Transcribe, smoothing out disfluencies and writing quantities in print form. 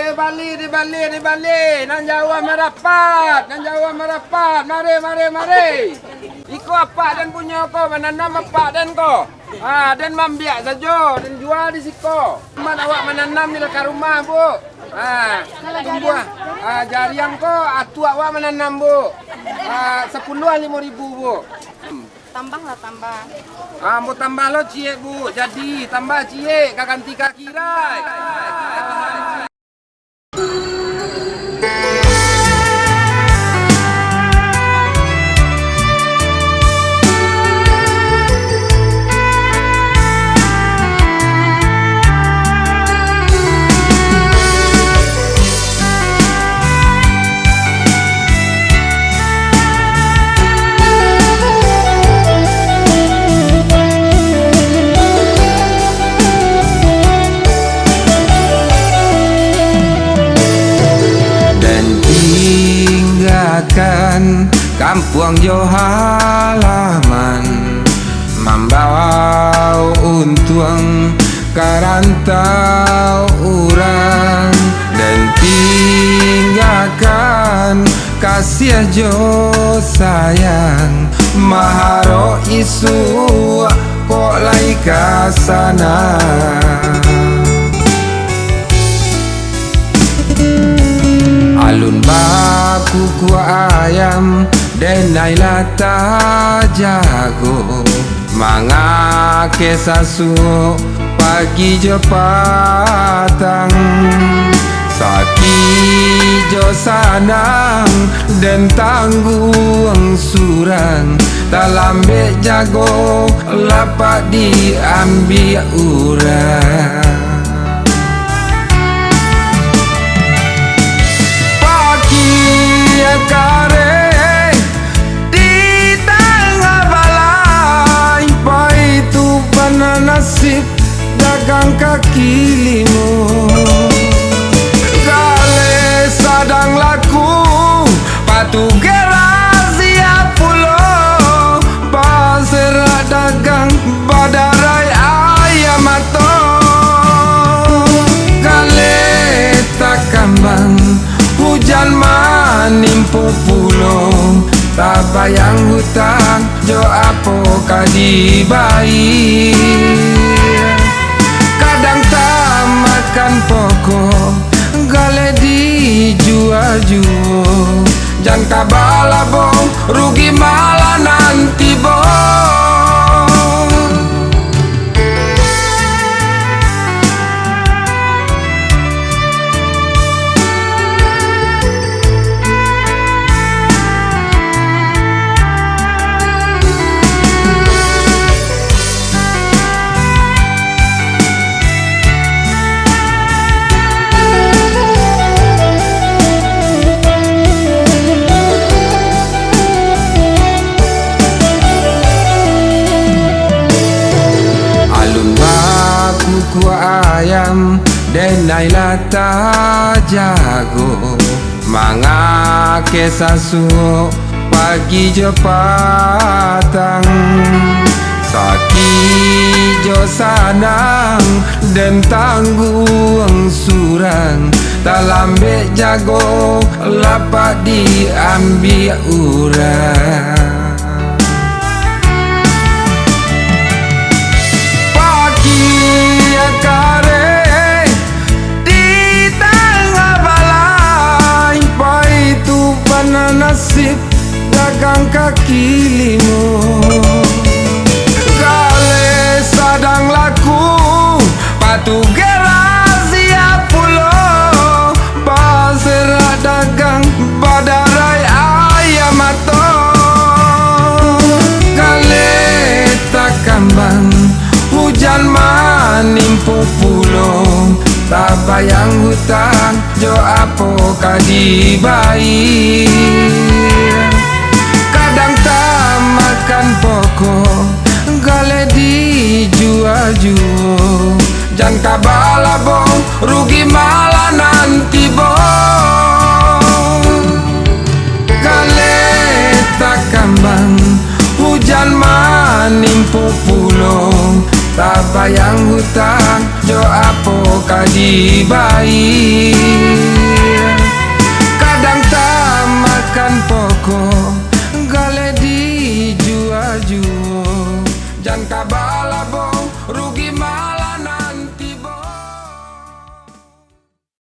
Di balik. Nan Jawa merapat. Mari. Iko apa dan punya ko, menanam apa dan ko. Dan mambiak saja dan jual di siko. Man awak menanam di dekat rumah, Bu. Tumbuh. Jariang ko atu awak menanam, Bu. 10.000 Bu. Tambah. Mau tambah lo cie, Bu. Jadi tambah cie, ganti kaki rai. Kampung jo halaman membawa untung karantau orang dan tinggalkan kasih jo sayang maharo isu kok lai kasana. Alun baku ku ayam denai lata jago mangake sasu pagi jo patang saki jo sanang dan tanggung surang talambe jago lapak diambil urang. Kare di tengah balai pai tu bana nasib dagang kaki limo gale sadang laku patu gerazia pulo pasera dagang badarai ayam ato gale tak kambang hujan manimpo pulo tak bayang hutang jo apo kadi bayi kadang tak makan pokok gale dijual jangka balabong rugi malah nanti bong. Ku ayam denai lata jago mangake sasu pagi jo patang saki jo sanang dan tanggung surang talambe jago lapak diambil urang. Kare di tengah balai pai tu bana nasib dagang kaki limo gale sadang laku patu gerazia pulo pasera dagang badarai ayam ato gale tak kambang hujan manimpo pulo tak bayang hutang jo apo kadi bayi kadang tak makan pokok gale dijual jangka balabong rugi malah nanti bong gale tak kambang hujan manimpo pulo tak bayang hutang jo apo kadibayar. Kadang tak makan pokok gale dijual-jual. Jangan kabar